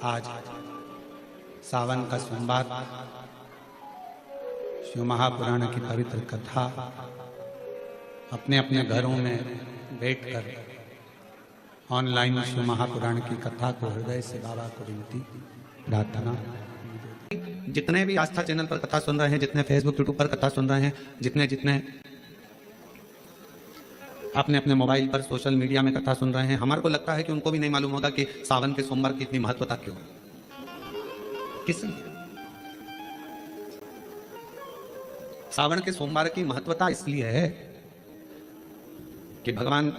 आज सावन का सोमवार शिव महापुराण की पवित्र कथा अपने अपने घरों में बैठकर ऑनलाइन शिव महापुराण की कथा को हृदय से बाबा को विनती प्रार्थना। जितने भी आस्था चैनल पर कथा सुन रहे हैं, जितने फेसबुक यूट्यूब पर कथा सुन रहे हैं, जितने अपने अपने मोबाइल पर सोशल मीडिया में कथा सुन रहे हैं, हमारे को लगता है कि उनको भी नहीं मालूम होगा कि सावन के सोमवार की इतनी महत्वता क्यों है, किस लिए सावन के सोमवार की महत्वता इसलिए है कि भगवान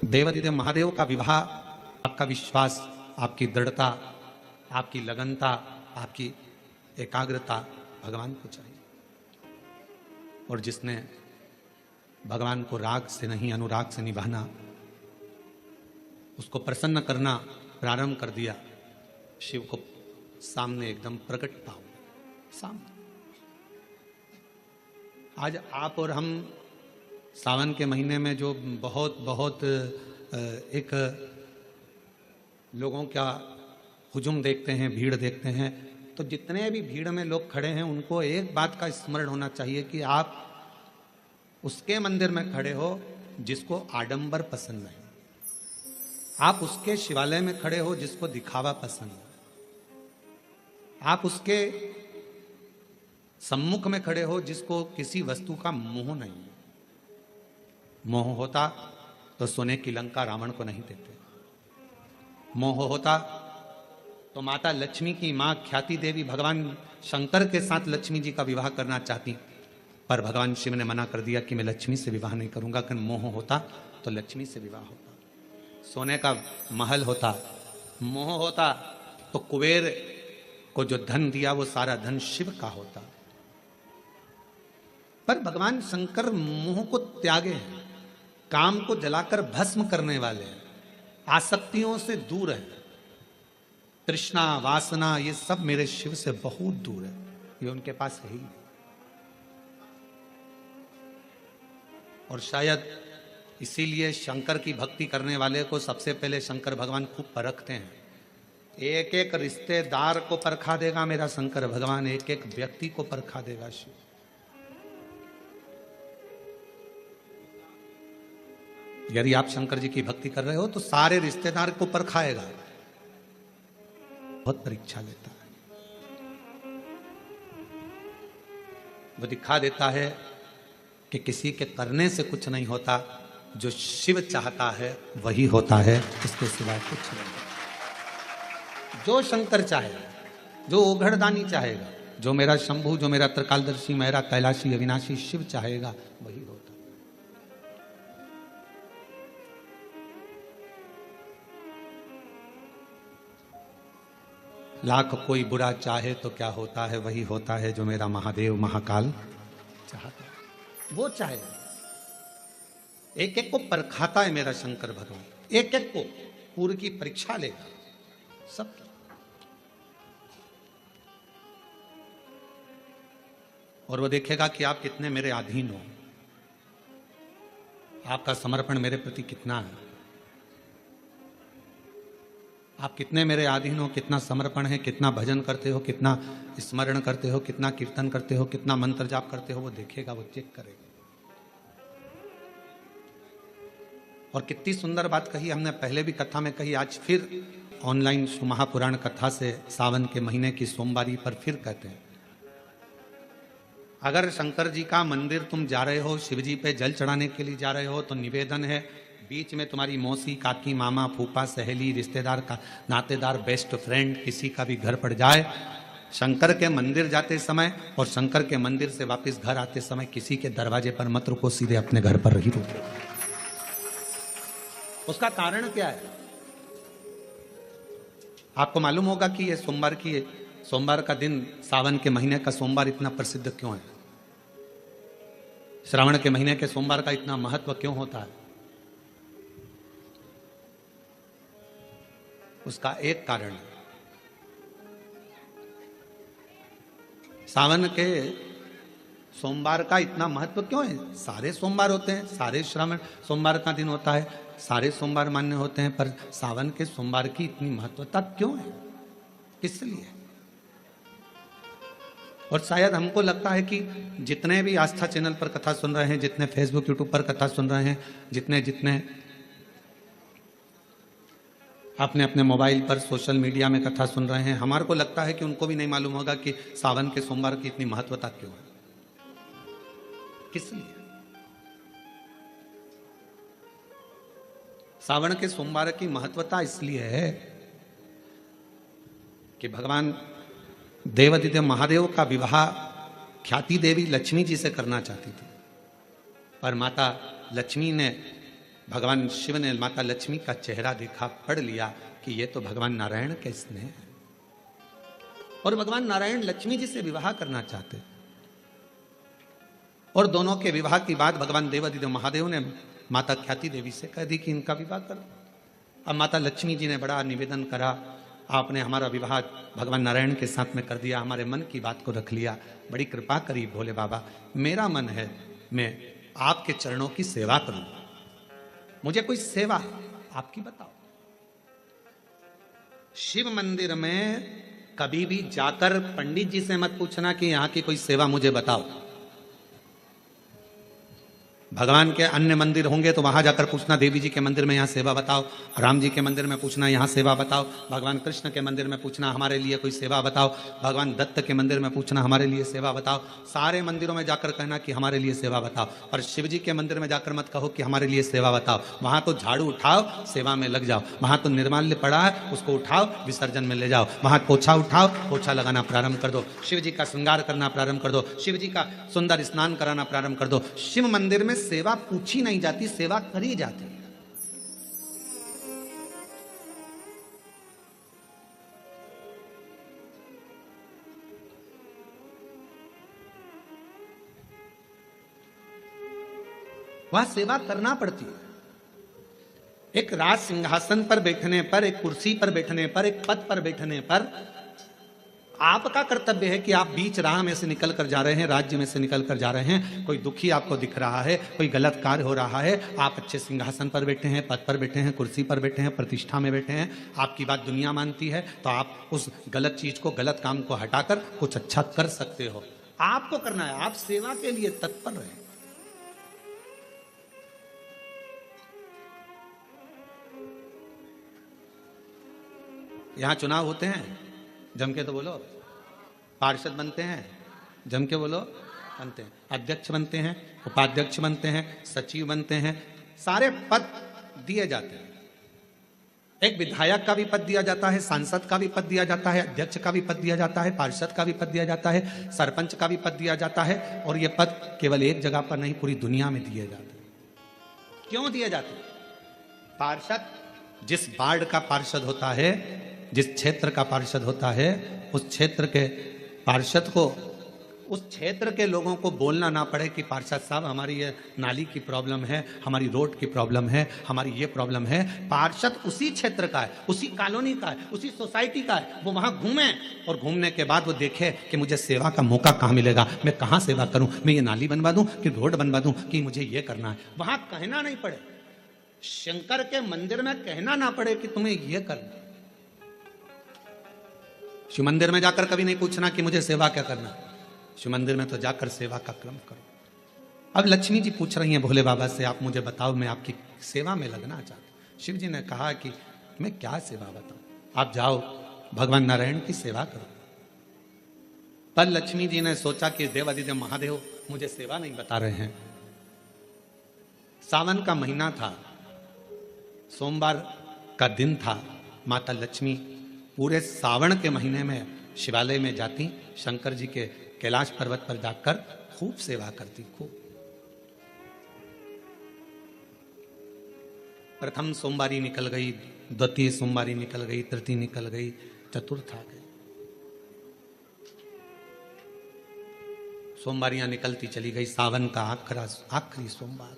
देवाधिदेव महादेव का विवाह, आपका विश्वास, आपकी दृढ़ता, आपकी लगनता, आपकी एकाग्रता भगवान को चाहिए। और जिसने भगवान को राग से नहीं अनुराग से निभाना, उसको प्रसन्न करना प्रारंभ कर दिया, शिव को सामने एकदम प्रकट पाओ सामने। आज आप और हम सावन के महीने में जो बहुत एक लोगों का हुजूम देखते हैं, भीड़ देखते हैं, तो जितने भी भीड़ में लोग खड़े हैं उनको एक बात का स्मरण होना चाहिए कि आप उसके मंदिर में खड़े हो जिसको आडंबर पसंद नहीं, आप उसके शिवालय में खड़े हो जिसको दिखावा पसंद है, आप उसके सम्मुख में खड़े हो जिसको किसी वस्तु का मोह नहीं है। मोह होता तो सोने की लंका रावण को नहीं देते, मोह होता तो माता लक्ष्मी की मां ख्याति देवी भगवान शंकर के साथ लक्ष्मी जी का विवाह करना चाहती, पर भगवान शिव ने मना कर दिया कि मैं लक्ष्मी से विवाह नहीं करूंगा। कि मोह होता तो लक्ष्मी से विवाह होता, सोने का महल होता, मोह होता तो कुबेर को जो धन दिया वो सारा धन शिव का होता। पर भगवान शंकर मोह को त्यागे हैं, काम को जलाकर भस्म करने वाले हैं, आसक्तियों से दूर है, तृष्णा वासना ये सब मेरे शिव से बहुत दूर है, ये उनके पास है ही। और शायद इसीलिए शंकर की भक्ति करने वाले को सबसे पहले शंकर भगवान खूब परखते हैं। एक एक रिश्तेदार को परखा देगा मेरा शंकर भगवान, एक एक व्यक्ति को परखा देगा शिव। यदि आप शंकर जी की भक्ति कर रहे हो तो सारे रिश्तेदार को परखाएगा, बहुत परीक्षा लेता है। वो दिखा देता है कि किसी के करने से कुछ नहीं होता, जो शिव चाहता है वही होता है, इसके सिवाय कुछ नहीं। जो शंकर चाहेगा, जो ओघड़दानी चाहेगा, जो मेरा शंभु, जो मेरा त्रिकालदर्शी, मेरा कैलाशी अविनाशी शिव चाहेगा वही होता। लाख कोई बुरा चाहे तो क्या होता है, वही होता है जो मेरा महादेव महाकाल चाहता है, वो चाहेगा। एक एक को परखाता है मेरा शंकर भगवान, एक एक को पूरी की परीक्षा लेगा सब। और वो देखेगा कि आप कितने मेरे अधीन हो, आपका समर्पण मेरे प्रति कितना है, आप कितने मेरे अधीन हो, कितना समर्पण है, कितना भजन करते हो, कितना स्मरण करते हो, कितना कीर्तन करते हो, कितना मंत्र जाप करते हो, वो देखेगा, वो चेक करेगा। और कितनी सुंदर बात कही हमने पहले भी कथा में कही, आज फिर ऑनलाइन महापुराण कथा से सावन के महीने की सोमवारी पर फिर कहते हैं, अगर शंकर जी का मंदिर तुम जा रहे हो, शिव जी पे जल चढ़ाने के लिए जा रहे हो, तो निवेदन है बीच में तुम्हारी मौसी, काकी, मामा, फूफा, सहेली, रिश्तेदार का नातेदार, बेस्ट फ्रेंड किसी का भी घर पड़ जाए, शंकर के मंदिर जाते समय और शंकर के मंदिर से वापस घर आते समय किसी के दरवाजे पर मत रुको, सीधे अपने घर पर ही रुको। उसका कारण क्या है? आपको मालूम होगा कि ये सोमवार का दिन, सावन के महीने का सोमवार इतना प्रसिद्ध क्यों है, श्रावण के महीने के सोमवार का इतना महत्व क्यों होता है? उसका एक कारण है, सावन के सोमवार का इतना महत्व क्यों है? सारे सोमवार होते हैं, सारे श्रावण सोमवार का दिन होता है, सारे सोमवार मान्य होते हैं, पर सावन के सोमवार की इतनी महत्वता क्यों है? किस लिए? और शायद हमको लगता है कि जितने भी आस्था चैनल पर कथा सुन रहे हैं, जितने फेसबुक यूट्यूब पर कथा सुन रहे हैं, जितने जितने अपने अपने मोबाइल पर सोशल मीडिया में कथा सुन रहे हैं, हमारे को लगता है कि उनको भी नहीं मालूम होगा कि सावन के सोमवार की इतनी महत्वता क्यों है, किस लिए? सावन के सोमवार की महत्वता इसलिए है कि भगवान देवादिदेव महादेव का विवाह ख्याति देवी लक्ष्मी जी से करना चाहती थी, पर माता लक्ष्मी ने, भगवान शिव ने माता लक्ष्मी का चेहरा देखा, पढ़ लिया कि ये तो भगवान नारायण के स्नेह है, और भगवान नारायण लक्ष्मी जी से विवाह करना चाहते। और दोनों के विवाह की बात भगवान देवादिदेव महादेव ने माता ख्याति देवी से कह दी कि इनका विवाह कर दो। अब माता लक्ष्मी जी ने बड़ा निवेदन करा, आपने हमारा विवाह भगवान नारायण के साथ में कर दिया, हमारे मन की बात को रख लिया, बड़ी कृपा करी भोले बाबा, मेरा मन है मैं आपके चरणों की सेवा करूं, मुझे कोई सेवा आपकी बताओ। शिव मंदिर में कभी भी जाकर पंडित जी से मत पूछना कि यहां की कोई सेवा मुझे बताओ। भगवान के अन्य मंदिर होंगे तो वहां जाकर पूछना, देवी जी के मंदिर में यहाँ सेवा बताओ, राम जी के मंदिर में पूछना यहाँ सेवा बताओ, भगवान कृष्ण के मंदिर में पूछना हमारे लिए कोई सेवा बताओ, भगवान दत्त के मंदिर में पूछना हमारे लिए सेवा बताओ। सारे मंदिरों में जाकर कहना कि हमारे लिए सेवा बताओ, और शिव जी के मंदिर में जाकर मत कहो कि हमारे लिए सेवा बताओ। वहां तो झाड़ू उठाओ, सेवा में लग जाओ, वहां तो निर्माल्य पड़ा है उसको उठाओ, विसर्जन में ले जाओ, वहां पोछा उठाओ, पोछा लगाना प्रारंभ कर दो, शिव जी का श्रृंगार करना प्रारंभ कर दो, शिव जी का सुंदर स्नान कराना प्रारंभ कर दो। शिव मंदिर में सेवा पूछी नहीं जाती, सेवा करी जाती है। वहां सेवा करना पड़ती है। एक राज सिंहासन पर बैठने पर, एक कुर्सी पर बैठने पर, एक पद पर बैठने पर आपका कर्तव्य है कि आप बीच राह में से निकल कर जा रहे हैं, राज्य में से निकल कर जा रहे हैं, कोई दुखी आपको दिख रहा है, कोई गलत कार्य हो रहा है, आप अच्छे सिंहासन पर बैठे हैं, पद पर बैठे हैं, कुर्सी पर बैठे हैं, प्रतिष्ठा में बैठे हैं, आपकी बात दुनिया मानती है, तो आप उस गलत चीज को, गलत काम को हटाकर कुछ अच्छा कर सकते हो। आपको करना है, आप सेवा के लिए तत्पर रहें। यहां चुनाव होते हैं, जम के तो बोलो, पार्षद बनते हैं, जम के बोलो, बनते हैं, अध्यक्ष बनते हैं, उपाध्यक्ष बनते हैं, सचिव बनते हैं, सारे पद दिए जाते हैं। एक विधायक का भी पद दिया जाता है, सांसद का भी पद दिया जाता है, अध्यक्ष का भी पद दिया जाता है, पार्षद का भी पद दिया जाता है, सरपंच का भी पद दिया जाता है, और ये पद केवल एक जगह पर नहीं, पूरी दुनिया में दिए जाते हैं। क्यों दिए जाते हैं? पार्षद, जिस वार्ड का पार्षद होता है, जिस क्षेत्र का पार्षद होता है, उस क्षेत्र के पार्षद को, उस क्षेत्र के लोगों को बोलना ना पड़े कि पार्षद साहब हमारी ये नाली की प्रॉब्लम है, हमारी रोड की प्रॉब्लम है, हमारी ये प्रॉब्लम है। पार्षद उसी क्षेत्र का है, उसी कॉलोनी का है, उसी सोसाइटी का है, वो वहां घूमे और घूमने के बाद वो देखे कि मुझे सेवा का मौका कहाँ मिलेगा, मैं कहाँ सेवा करूं, मैं ये नाली बनवा दूं कि रोड बनवा दूं, कि मुझे ये करना है। वहां कहना नहीं पड़े, शंकर के मंदिर में कहना ना पड़े कि तुम्हें ये करना। शिव मंदिर में जाकर कभी नहीं पूछना कि मुझे सेवा क्या करना, शिव मंदिर में तो जाकर सेवा का क्रम करो। अब लक्ष्मी जी पूछ रही हैं भोले बाबा से, आप मुझे बताओ, मैं आपकी सेवा में लगना चाहती हूं। शिव जी ने कहा कि मैं क्या सेवा बताऊं, आप जाओ भगवान नारायण की सेवा करो। पर लक्ष्मी जी ने सोचा कि देवादिदेव महादेव मुझे सेवा नहीं बता रहे हैं। सावन का महीना था, सोमवार का दिन था, माता लक्ष्मी पूरे सावन के महीने में शिवालय में जाती, शंकर जी के कैलाश पर्वत पर जाकर खूब सेवा करती, खूब। प्रथम सोमवारी निकल गई, द्वितीय सोमवारी निकल गई, तृतीय निकल गई, चतुर्थ आ गई। सोमवारियां निकलती चली गई। सावन का आखिरी सोमवार,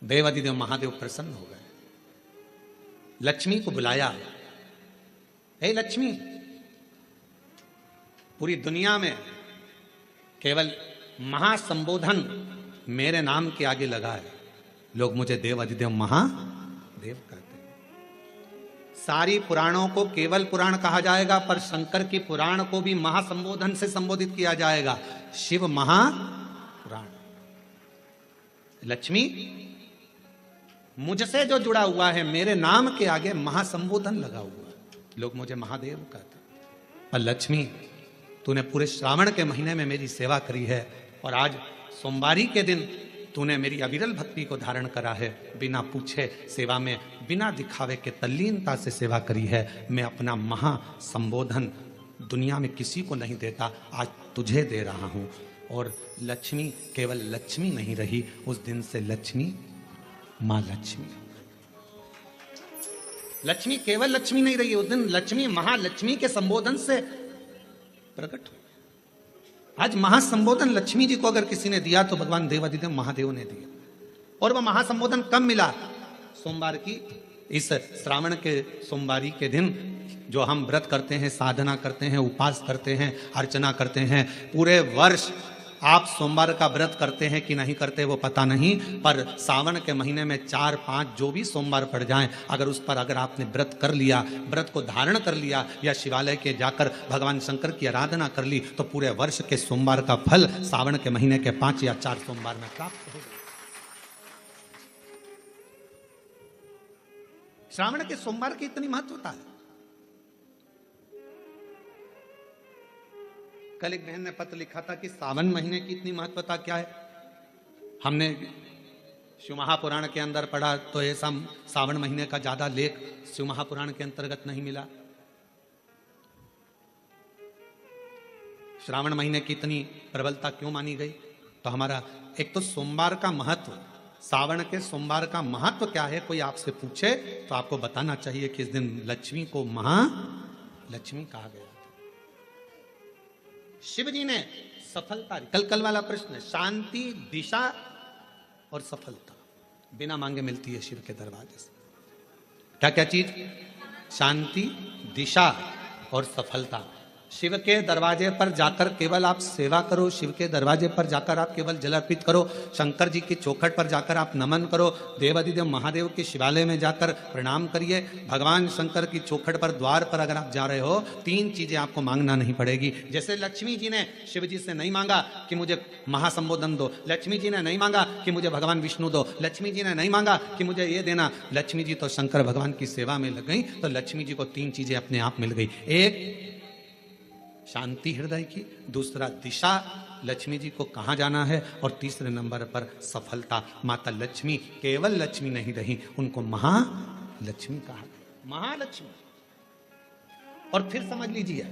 देवादिदेव महादेव प्रसन्न हो गए, लक्ष्मी को बुलाया। हे लक्ष्मी, पूरी दुनिया में केवल महासंबोधन मेरे नाम के आगे लगा है, लोग मुझे देवादिदेव महादेव कहते हैं। सारी पुराणों को केवल पुराण कहा जाएगा, पर शंकर की पुराण को भी महासंबोधन से संबोधित किया जाएगा, शिव महापुराण। लक्ष्मी मुझसे जो जुड़ा हुआ है, मेरे नाम के आगे महासंबोधन लगा हुआ है, लोग मुझे महादेव कहते हैं। और लक्ष्मी, तूने पूरे श्रावण के महीने में मेरी सेवा करी है, और आज सोमवारी के दिन तूने मेरी अविरल भक्ति को धारण करा है, बिना पूछे सेवा में, बिना दिखावे के तल्लीनता से सेवा करी है। मैं अपना महासंबोधन दुनिया में किसी को नहीं देता, आज तुझे दे रहा हूं। और लक्ष्मी केवल लक्ष्मी नहीं रही, उस दिन से लक्ष्मी मां लक्ष्मी। लक्ष्मी केवल लक्ष्मी नहीं रही, उस दिन लक्ष्मी महालक्ष्मी के संबोधन से प्रकट हुई। आज महासंबोधन लक्ष्मी जी को अगर किसी ने दिया तो भगवान देवाधिदेव महादेव ने दिया। और वह महासंबोधन कब मिला? सोमवार की इस श्रावण के सोमवारी के दिन जो हम व्रत करते हैं, साधना करते हैं, उपास करते हैं, अर्चना करते हैं। पूरे वर्ष आप सोमवार का व्रत करते हैं कि नहीं करते वो पता नहीं, पर सावन के महीने में 4-5 जो भी सोमवार पड़ जाएं, अगर उस पर अगर आपने व्रत कर लिया, व्रत को धारण कर लिया, या शिवालय के जाकर भगवान शंकर की आराधना कर ली, तो पूरे वर्ष के सोमवार का फल सावन के महीने के 5 या 4 सोमवार में प्राप्त होगा। श्रावण के सोमवार की इतनी महत्वता है। कल एक बहन ने पत्र लिखा था कि सावन महीने की इतनी महत्वता क्या है। हमने शिव महापुराण के अंदर पढ़ा तो ऐसा सावन महीने का ज्यादा लेख शिव महापुराण के अंतर्गत नहीं मिला। श्रावण महीने की इतनी प्रबलता क्यों मानी गई? तो हमारा एक तो सोमवार का महत्व, सावन के सोमवार का महत्व क्या है, कोई आपसे पूछे तो आपको बताना चाहिए कि इस दिन लक्ष्मी को महालक्ष्मी कहा गया। शिव जी ने सफलता, कल वाला प्रश्न, शांति, दिशा और सफलता बिना मांगे मिलती है शिव के दरवाजे से। क्या क्या चीज? शांति, दिशा और सफलता। शिव के दरवाजे पर जाकर केवल आप सेवा करो, शिव के दरवाजे पर जाकर आप केवल जल अर्पित करो, शंकर जी की चौखट पर जाकर आप नमन करो, देवाधिदेव महादेव के शिवालय में जाकर प्रणाम करिए। भगवान शंकर की चौखट पर, द्वार पर अगर आप जा रहे हो, 3 चीजें आपको मांगना नहीं पड़ेगी। जैसे लक्ष्मी जी ने शिव जी से नहीं मांगा कि मुझे महासंबोधन दो, लक्ष्मी जी ने नहीं मांगा कि मुझे भगवान विष्णु दो, लक्ष्मी जी ने नहीं मांगा कि मुझे ये देना। लक्ष्मी जी तो शंकर भगवान की सेवा में लग गई, तो लक्ष्मी जी को 3 चीजें अपने आप मिल गई। एक शांति हृदय की, दूसरा दिशा, लक्ष्मी जी को कहाँ जाना है, और तीसरे नंबर पर सफलता। माता लक्ष्मी केवल लक्ष्मी नहीं रही, उनको महालक्ष्मी कहा गया। महालक्ष्मी। और फिर समझ लीजिए,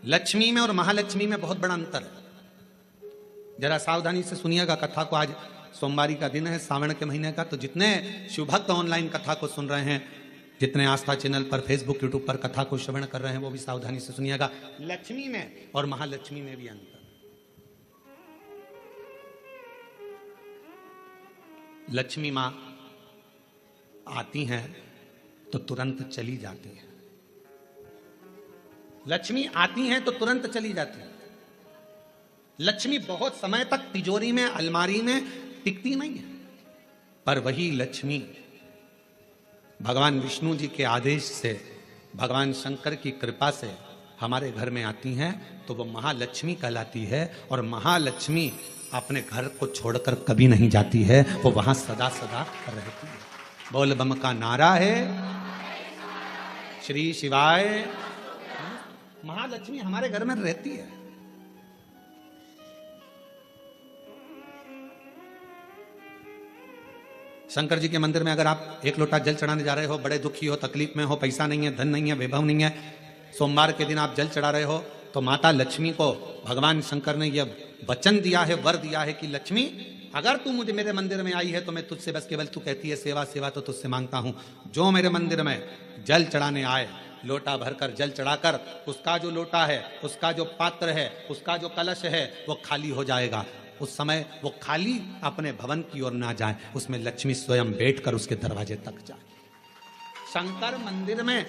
लक्ष्मी में और महालक्ष्मी में बहुत बड़ा अंतर है। जरा सावधानी से सुनिएगा कथा को। आज सोमवारी का दिन है, सावन के महीने का, तो जितने शिवभक्त ऑनलाइन कथा को सुन रहे हैं, जितने आस्था चैनल पर, फेसबुक, यूट्यूब पर कथा को श्रवण कर रहे हैं, वो भी सावधानी से सुनिएगा। लक्ष्मी में और महालक्ष्मी में भी अंतर। लक्ष्मी मां आती हैं तो तुरंत चली जाती हैं। लक्ष्मी आती हैं तो तुरंत चली जाती हैं। लक्ष्मी बहुत समय तक तिजोरी में, अलमारी में टिकती नहीं है। पर वही लक्ष्मी भगवान विष्णु जी के आदेश से, भगवान शंकर की कृपा से हमारे घर में आती हैं, तो वो महालक्ष्मी कहलाती है। और महालक्ष्मी अपने घर को छोड़कर कभी नहीं जाती है, वो वहां सदा सदा रहती है। बोल बम का नारा है, श्री शिवाय। महालक्ष्मी हमारे घर में रहती है। शंकर जी के मंदिर में अगर आप 1 लोटा जल चढ़ाने जा रहे हो, बड़े दुखी हो, तकलीफ में हो, पैसा नहीं है, धन नहीं है, वैभव नहीं है, सोमवार के दिन आप जल चढ़ा रहे हो, तो माता लक्ष्मी को भगवान शंकर ने यह वचन दिया है, वर दिया है कि लक्ष्मी, अगर तू मुझे मेरे मंदिर में आई है तो मैं तुझसे बस केवल, तू कहती है सेवा सेवा, तो तुझसे मांगता हूं, जो मेरे मंदिर में जल चढ़ाने आए, लोटा भरकर जल चढ़ाकर उसका जो लोटा है, उसका जो पात्र है, उसका जो कलश है, वो खाली हो जाएगा। उस समय वो खाली अपने भवन की ओर ना जाए, उसमें लक्ष्मी स्वयं बैठकर उसके दरवाजे तक जाए। शंकर मंदिर में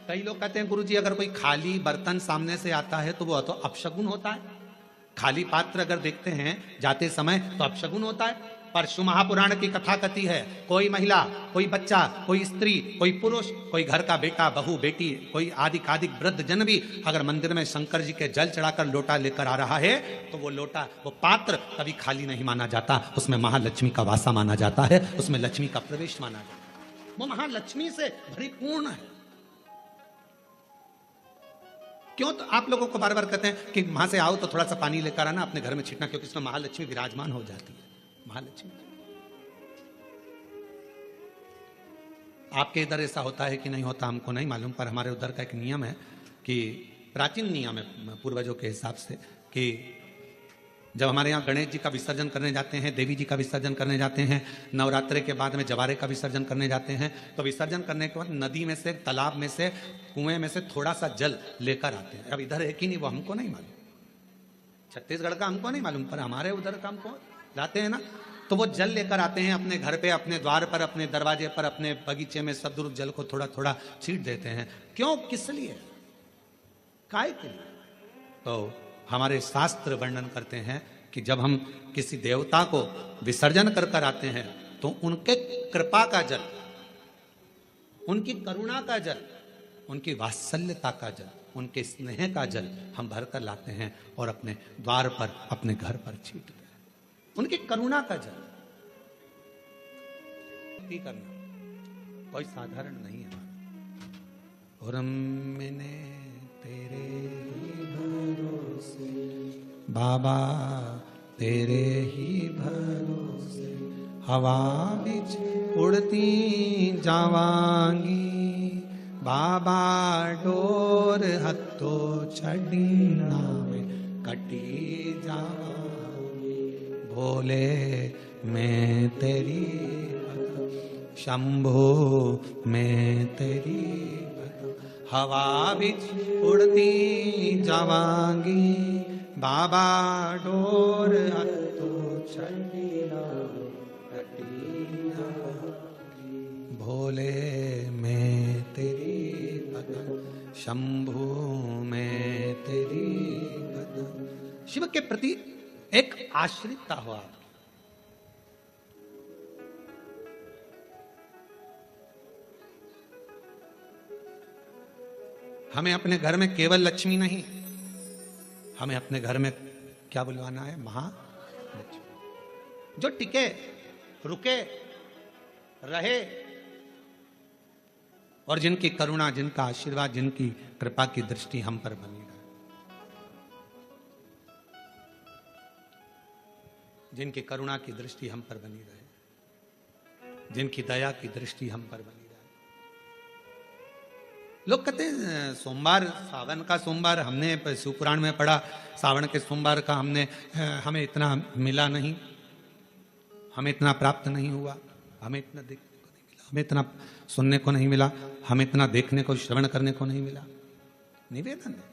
कई लोग कहते हैं, गुरुजी अगर कोई खाली बर्तन सामने से आता है तो वो तो अपशगुन होता है। खाली पात्र अगर देखते हैं जाते समय तो अपशगुन होता है। परशु महापुराण की कथा कथी है, कोई महिला, कोई बच्चा, कोई स्त्री, कोई पुरुष, कोई घर का बेटा, बहू, बेटी, कोई आदिक वृद्ध जन भी अगर मंदिर में शंकर जी के जल चढ़ाकर लोटा लेकर आ रहा है तो वो लोटा, वो पात्र कभी खाली नहीं माना जाता, उसमें महालक्ष्मी का वासा माना जाता है, उसमें लक्ष्मी का प्रवेश माना जाता है, वो महालक्ष्मी से परिपूर्ण है। क्यों? तो आप लोगों को बार बार कहते हैं कि वहां से आओ तो थोड़ा सा पानी लेकर आना, अपने घर में छिटना, क्योंकि इसमें महालक्ष्मी विराजमान हो जाती है। महालक्ष्मी, आपके इधर ऐसा होता है कि नहीं होता हमको नहीं मालूम, पर हमारे उधर का एक नियम है कि प्राचीन नियम है पूर्वजों के हिसाब से कि जब हमारे यहाँ गणेश जी का विसर्जन करने जाते हैं, देवी जी का विसर्जन करने जाते हैं, नवरात्रि के बाद में जवारे का विसर्जन करने जाते हैं, तो विसर्जन करने के बाद नदी में से, तालाब में से, कुएं में से थोड़ा सा जल लेकर आते हैं। अब इधर है कि नहीं वो हमको नहीं मालूम, छत्तीसगढ़ का हमको नहीं मालूम, पर हमारे उधर का हमको लाते हैं ना, तो वो जल लेकर आते हैं अपने घर पे, अपने द्वार पर, अपने दरवाजे पर, अपने बगीचे में सदुर जल को थोड़ा थोड़ा छींट देते हैं। क्यों? किस लिए? काय के लिए? तो हमारे शास्त्र वर्णन करते हैं कि जब हम किसी देवता को विसर्जन कर कर आते हैं तो उनके कृपा का जल, उनकी करुणा का जल, उनकी वात्सल्यता का जल, उनके स्नेह का जल हम भर कर लाते हैं और अपने द्वार पर, अपने घर पर छींटते हैं, उनकी करुणा का जल करना कोई साधारण नहीं है। और मैंने तेरे ही भरोसे बाबा, तेरे ही भरोसे हवा बिच उड़ती जावांगी, बाबा डोर हत्तो छड़ीना में कटी जावांगी, भोले मैं तेरी शंभो मैं तेरी हवा बिच उड़ती जावांगी, बाबा डोर हत्तो छड़ीना कटीना, भोले मैं तेरी भगत, शंभु मैं तेरी भगत। शिव के प्रति एक आश्रितता हो आप। हमें अपने घर में केवल लक्ष्मी नहीं, हमें अपने घर में क्या बुलवाना है? महालक्ष्मी, जो टिके, रुके, रहे और जिनकी करुणा, जिनका आशीर्वाद, जिनकी कृपा की दृष्टि हम पर बनी रहे, जिनकी करुणा की दृष्टि हम पर बनी रहे, जिनकी दया की दृष्टि हम पर बनी रहे। लोग कहते हैं सोमवार, सावन का सोमवार, हमने शिवपुराण में पढ़ा, सावन के सोमवार का हमें इतना मिला नहीं, हमें इतना प्राप्त नहीं हुआ, हमें इतना देखने को नहीं मिला, हमें इतना सुनने को नहीं मिला, हमें इतना देखने को, श्रवण करने को नहीं मिला। निवेदन है।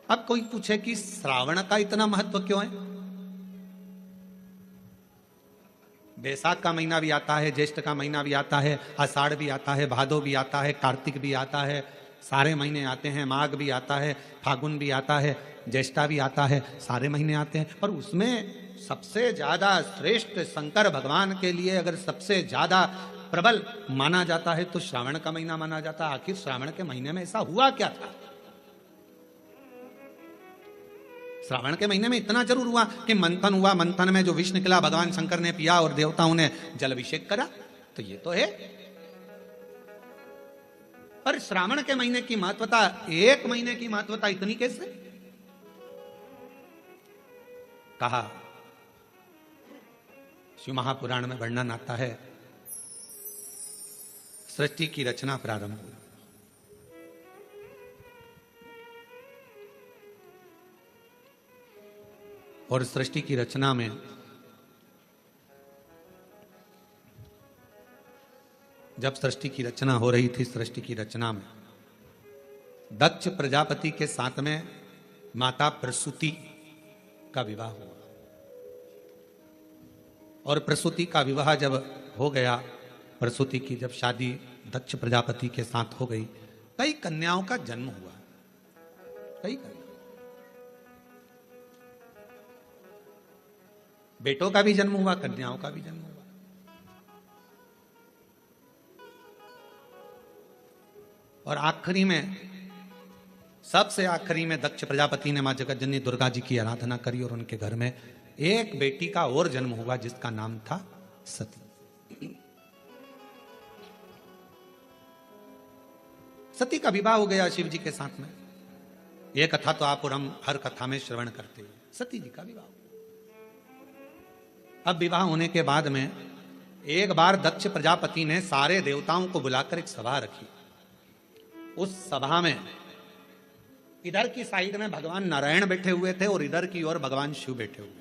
अब कोई पूछे कि श्रावण का इतना महत्व क्यों है? बैसाख का महीना भी आता है, ज्येष्ठ का महीना भी आता है, आषाढ़ भी आता है, भादो भी आता है, कार्तिक भी आता है, सारे महीने आते हैं, माघ भी आता है, फागुन भी आता है, ज्येष्ठा भी आता है, सारे महीने आते हैं। पर उसमें सबसे ज्यादा श्रेष्ठ शंकर भगवान के लिए अगर सबसे ज्यादा प्रबल माना जाता है तो श्रावण का महीना माना जाता है। आखिर श्रावण के महीने में ऐसा हुआ क्या था? श्रावण के महीने में इतना जरूर हुआ कि मंथन हुआ, मंथन में जो विष निकला भगवान शंकर ने पिया और देवताओं ने जल अभिषेक करा, तो ये तो है। पर श्रावण के महीने की महत्वता, एक महीने की महत्वता इतनी कैसे? कहा शिव महापुराण में वर्णन आता है, सृष्टि की रचना प्रारंभ हुई, और सृष्टि की रचना में जब सृष्टि की रचना हो रही थी, सृष्टि की रचना में दक्ष प्रजापति के साथ में माता प्रसूति का विवाह हुआ, और प्रसूति का विवाह जब हो गया, प्रसूति की जब शादी दक्ष प्रजापति के साथ हो गई, कई कन्याओं का जन्म हुआ, कई कन्या। बेटों का भी जन्म हुआ, कन्याओं का भी जन्म हुआ। और आखिरी में, सबसे आखिरी में दक्ष प्रजापति ने मां जगतजननी दुर्गा जी की आराधना करी और उनके घर में एक बेटी का और जन्म हुआ जिसका नाम था सती। सती का विवाह हो गया शिव जी के साथ में। यह कथा तो आप और हम हर कथा में श्रवण करते हैं। सती जी का विवाह। अब विवाह होने के बाद में एक बार दक्ष प्रजापति ने सारे देवताओं को बुलाकर एक सभा रखी। उस सभा में इधर की साइड में भगवान नारायण बैठे हुए थे और इधर की ओर भगवान शिव बैठे हुए थे।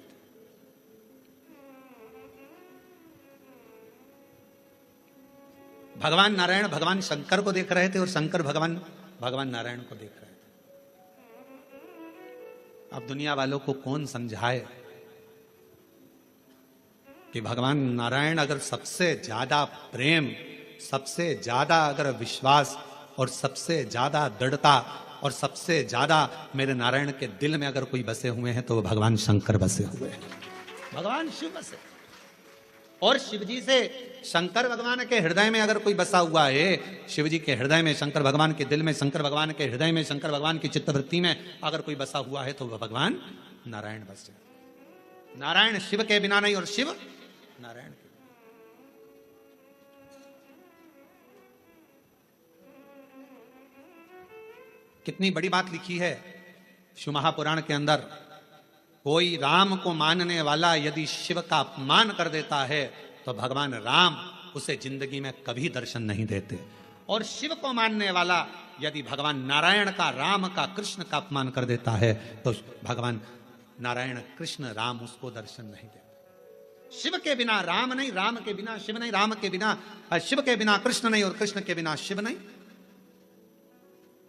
भगवान नारायण भगवान शंकर को देख रहे थे और शंकर भगवान नारायण को देख रहे थे। अब दुनिया वालों को कौन समझाए कि भगवान नारायण अगर सबसे ज्यादा प्रेम, सबसे ज्यादा अगर विश्वास और सबसे ज्यादा दृढ़ता और सबसे ज्यादा मेरे नारायण के दिल में अगर कोई बसे हुए हैं तो वो भगवान शंकर बसे हुए हैं, भगवान शिव बसे। और शिव जी से शंकर भगवान के हृदय में अगर कोई बसा हुआ है, शिव जी के हृदय में, शंकर भगवान के दिल में, शंकर भगवान के हृदय में, शंकर भगवान की चित्तवृत्ति में अगर कोई बसा हुआ है तो वह भगवान नारायण बसे। नारायण शिव के बिना नहीं और शिव नारायण के। कितनी बड़ी बात लिखी है शिव महापुराण के अंदर। कोई राम को मानने वाला यदि शिव का अपमान कर देता है तो भगवान राम उसे जिंदगी में कभी दर्शन नहीं देते। और शिव को मानने वाला यदि भगवान नारायण का, राम का, कृष्ण का अपमान कर देता है तो भगवान नारायण, कृष्ण, राम उसको दर्शन नहीं देते। शिव के बिना राम नहीं, राम के बिना शिव नहीं, राम के बिना, शिव के बिना कृष्ण नहीं और कृष्ण के बिना शिव नहीं।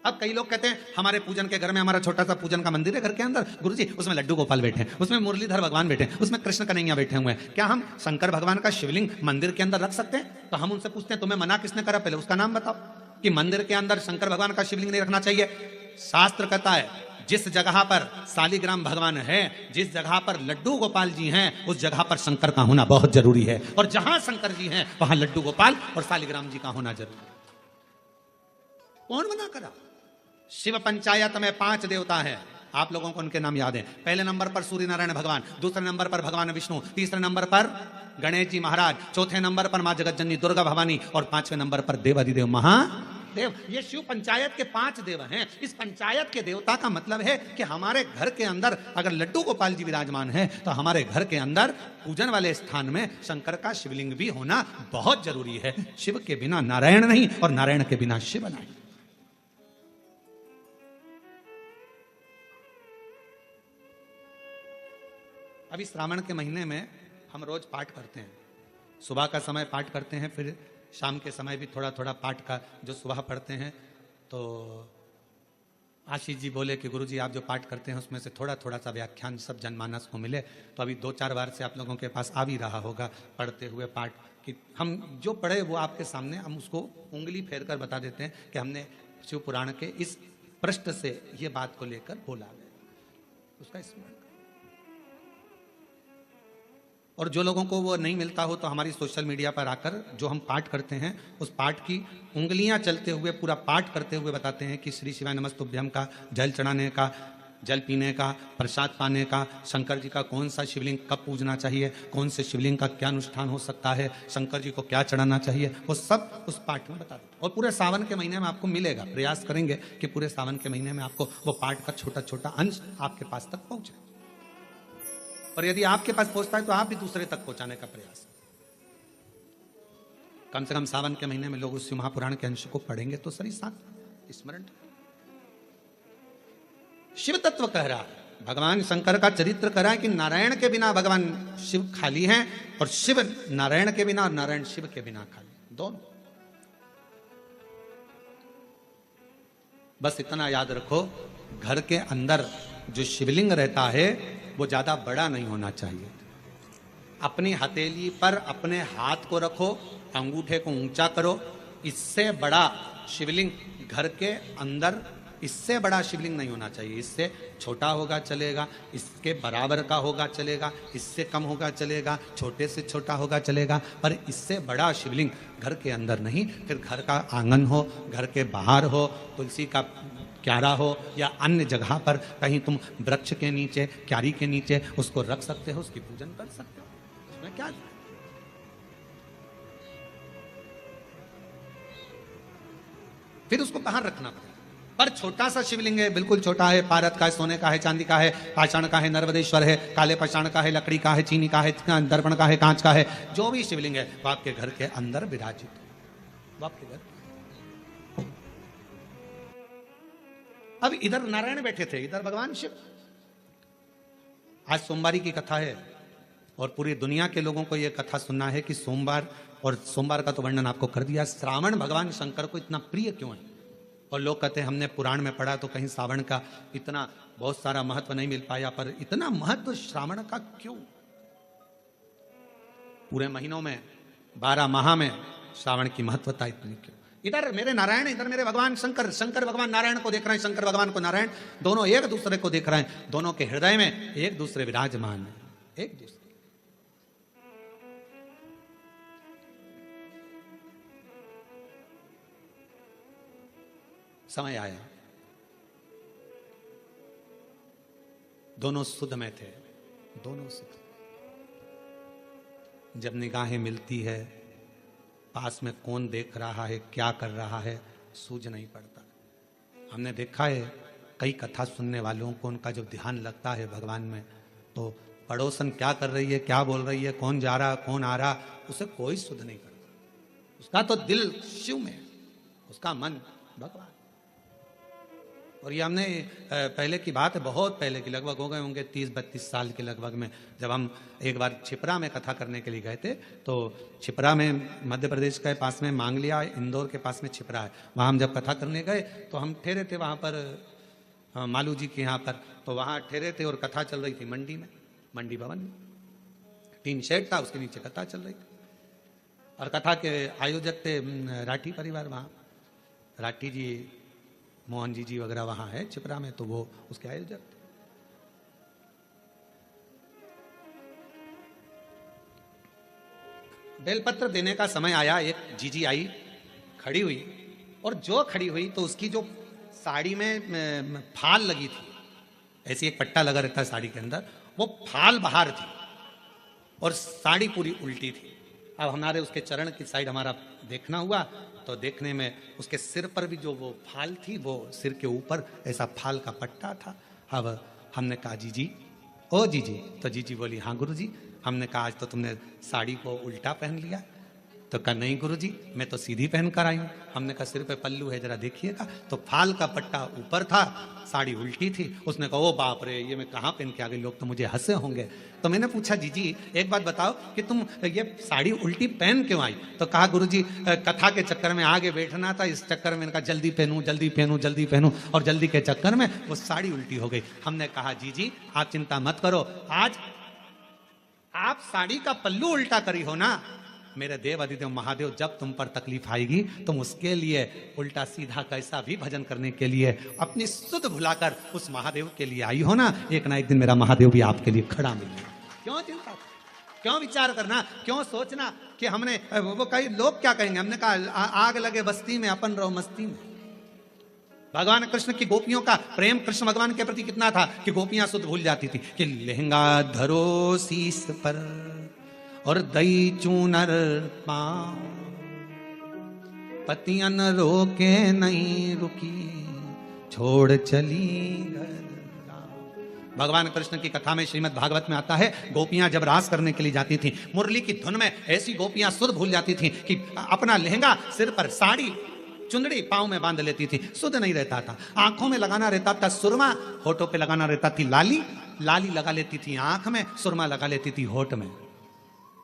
अब कई लोग कहते हैं हमारे पूजन के घर में, हमारा छोटा सा पूजन का मंदिर है घर के अंदर, गुरुजी उसमें लड्डू गोपाल बैठे हैं, उसमें मुरलीधर भगवान बैठे हैं, उसमें कृष्ण कन्हैया बैठे हुए हैं, क्या हम शंकर भगवान का शिवलिंग मंदिर के अंदर रख सकते हैं? तो हम उनसे पूछते हैं तुम्हें मना किसने करा, पहले उसका नाम बताओ कि मंदिर के अंदर शंकर भगवान का शिवलिंग नहीं रखना चाहिए। शास्त्र कहता है जिस जगह पर शालिग्राम भगवान है, जिस जगह पर लड्डू गोपाल जी हैं, उस जगह पर शंकर का होना बहुत जरूरी है। और जहां शंकर जी हैं वहां लड्डू गोपाल और शालिग्राम जी का होना जरूरी है। कौन मना करा? शिव पंचायत में 5 देवता हैं, आप लोगों को उनके नाम याद हैं। पहले नंबर पर सूर्य नारायण भगवान, दूसरे नंबर पर भगवान विष्णु, तीसरे नंबर पर गणेश जी महाराज, चौथे नंबर पर मां जगतजननी दुर्गा भवानी और 5वें नंबर पर देवाधिदेव महादेव। ये शिव पंचायत के 5 देव हैं। इस पंचायत के देवता का मतलब है कि हमारे घर के अंदर अगर लड्डू गोपाल जी विराजमान है तो हमारे घर के अंदर पूजन वाले स्थान में शंकर का शिवलिंग भी होना बहुत जरूरी है। शिव के बिना नारायण नहीं और नारायण के बिना शिव नहीं। अभी श्रावण के महीने में हम रोज पाठ करते हैं। सुबह का समय पाठ करते हैं, फिर शाम के समय भी थोड़ा थोड़ा पाठ का जो सुबह पढ़ते हैं। तो आशीष जी बोले कि गुरुजी आप जो पाठ करते हैं उसमें से थोड़ा थोड़ा सा व्याख्यान सब जनमानस को मिले। तो अभी 2-4 बार से आप लोगों के पास आ भी रहा होगा पढ़ते हुए पाठ कि हम जो पढ़े वो आपके सामने हम उसको उंगली फेर कर बता देते हैं कि हमने शिव पुराण के इस पृष्ठ से ये बात को लेकर बोला है, उसका स्मरण। और जो लोगों को वो नहीं मिलता हो तो हमारी सोशल मीडिया पर आकर जो हम पाठ करते हैं उस पाठ की उंगलियां चलते हुए पूरा पाठ करते हुए बताते हैं कि श्री शिवाय नमस्तुभ्यम का, जल चढ़ाने का, जल पीने का, प्रसाद पाने का, शंकर जी का कौन सा शिवलिंग कब पूजना चाहिए, कौन से शिवलिंग का क्या अनुष्ठान हो सकता है, शंकर जी को क्या चढ़ाना चाहिए, वो सब उस पाठ में बता देते हैं। और पूरे सावन के महीने में आपको मिलेगा। प्रयास करेंगे कि पूरे सावन के महीने में आपको वो पाठ का छोटा छोटा अंश आपके पास तक पहुंचे। और यदि आपके पास पहुंचता है तो आप भी दूसरे तक पहुंचाने का प्रयास। कम से कम सावन के महीने में लोग उस महापुराण के अंश को पढ़ेंगे तो सही साथ स्मरण। शिव तत्व कह रहा है, भगवान शंकर का चरित्र कह रहा है कि नारायण के बिना भगवान शिव खाली हैं और शिव नारायण के बिना और नारायण शिव के बिना खाली, दोनों। बस इतना याद रखो, घर के अंदर जो शिवलिंग रहता है वो ज्यादा बड़ा नहीं होना चाहिए। अपनी हथेली पर अपने हाथ को रखो, अंगूठे को ऊंचा करो। इससे बड़ा शिवलिंग घर के अंदर इससे बड़ा शिवलिंग नहीं होना चाहिए, इससे छोटा होगा चलेगा, इसके बराबर का होगा चलेगा, इससे कम होगा चलेगा, छोटे से छोटा होगा चलेगा, पर इससे बड़ा शिवलिंग घर के अंदर नहीं। फिर घर का आंगन हो, घर के बाहर हो, तुलसी का क्यारा हो, या अन्य जगह पर कहीं तुम वृक्ष के नीचे, क्यारी के नीचे उसको रख सकते हो, उसकी पूजन कर सकते हो, उसमें क्या। फिर उसको बाहर रखना पड़ेगा। पर छोटा सा शिवलिंग है, बिल्कुल छोटा है, पारद का है, सोने का है, चांदी का है, पाषाण का है, नर्मदेश्वर है, काले पाषाण का है, लकड़ी का है, चीनी का है, दर्पण का है, कांच का है, जो भी शिवलिंग है वो आपके घर के अंदर विराजित है, वो आपके घर। अब इधर नारायण बैठे थे, इधर भगवान शिव। आज सोमवारी की कथा है और पूरी दुनिया के लोगों को यह कथा सुनना है कि सोमवार, और सोमवार का तो वर्णन आपको कर दिया, श्रावण भगवान शंकर को इतना प्रिय क्यों है। और लोग कहते हैं हमने पुराण में पढ़ा तो कहीं श्रावण का इतना बहुत सारा महत्व नहीं मिल पाया, पर इतना महत्व श्रावण का क्यों। पूरे महीनों में 12 माह में श्रावण की महत्वता इतनी क्यों। इधर मेरे नारायण, इधर मेरे भगवान शंकर, शंकर भगवान नारायण को देख रहे हैं, शंकर भगवान को नारायण, दोनों एक दूसरे को देख रहे हैं, दोनों के हृदय में एक दूसरे विराजमान है, एक दूसरे। समय आया, दोनों सुध में थे, दोनों सुध। जब निगाहें मिलती है, पास में कौन देख रहा है, क्या कर रहा है, सूझ नहीं पड़ता। हमने देखा है कई कथा सुनने वालों को, उनका जब ध्यान लगता है भगवान में, तो पड़ोसन क्या कर रही है, क्या बोल रही है, कौन जा रहा, कौन आ रहा, उसे कोई सुध नहीं करता। उसका तो दिल शिव में, उसका मन भगवान। और ये हमने पहले की बात है, बहुत पहले की, लगभग हो गए होंगे 30-32 साल के लगभग में, जब हम एक बार छिपरा में कथा करने के लिए गए थे। तो छिपरा में, मध्य प्रदेश के पास में मांगलिया, इंदौर के पास में छिपरा है, वहाँ हम जब कथा करने गए तो हम ठहरे थे वहाँ पर मालू जी के यहाँ पर, तो वहाँ ठहरे थे और कथा चल रही थी मंडी में, मंडी भवन में, टीन शेड था, उसके नीचे कथा चल रही थी। और कथा के आयोजक थे राठी परिवार, वहाँ राठी जी, मोहन जी वगैरह वहां है छिपरा में, तो वो उसके आयोजक थे। बेलपत्र देने का समय आया, एक जीजी आई, खड़ी हुई, और जो खड़ी हुई तो उसकी जो साड़ी में फाल लगी थी, ऐसी एक पट्टा लगा रहता है साड़ी के अंदर, वो फाल बाहर थी और साड़ी पूरी उल्टी थी। अब हमारे उसके चरण की साइड हमारा देखना हुआ, तो देखने में उसके सिर पर भी जो वो फाल थी, वो सिर के ऊपर ऐसा फाल का पट्टा था। अब हमने कहा जीजी, ओ जीजी, तो जीजी बोली हाँ गुरुजी। हमने कहा आज तो तुमने साड़ी को उल्टा पहन लिया। तो कहा नहीं गुरुजी, मैं तो सीधी पहन कर आई हूँ। हमने कहा सिर पे पल्लू है, जरा देखिएगा। तो फाल का पट्टा ऊपर था, साड़ी उल्टी थी। उसने कहा ओ बाप रे, ये मैं कहाँ पहन के आ गई, लोग तो मुझे हंसे होंगे। तो मैंने पूछा जीजी एक बात बताओ कि तुम ये साड़ी उल्टी पहन क्यों आई। तो कहा गुरुजी कथा के चक्कर में आगे बैठना था, इस चक्कर में कहा जल्दी पहनूं जल्दी पहनूं जल्दी पहनूं, और जल्दी के चक्कर में वो साड़ी उल्टी हो गई। हमने कहा जीजी आप चिंता मत करो, आज आप साड़ी का पल्लू उल्टा करी हो ना, मेरे देव अधिदेव महादेव जब तुम पर तकलीफ आएगी तुम उसके लिए उल्टा सीधा कैसा भी भजन करने के लिए अपनी सुध भुलाकर उस महादेव के लिए आई हो ना, एक ना एक दिन मेरा महादेव भी आपके लिए खड़ा मिलेगा। क्यों चिंता, क्यों विचार करना, क्यों सोचना कि हमने वो कई लोग क्या कहेंगे। हमने कहा आग लगे बस्ती में अपन रहो मस्ती में। भगवान कृष्ण की गोपियों का प्रेम कृष्ण भगवान के प्रति कितना था कि गोपियां सुध भूल जाती थी कि लहंगा धरो शीस पर और दई चूनर पाँव, पतियन रोके नहीं रुकी, छोड़ चली घर। भगवान कृष्ण की कथा में श्रीमद् भागवत में आता है, गोपियां जब रास करने के लिए जाती थी, मुरली की धुन में ऐसी गोपियां सुध भूल जाती थी कि अपना लहंगा सिर पर, साड़ी चुंदड़ी पाँव में बांध लेती थी, सुध नहीं रहता था। आंखों में लगाना रहता था सुरमा, होठों पे लगाना रहता थी लाली, लाली लगा लेती थी आंख में, सुरमा लगा लेती थी होठ में,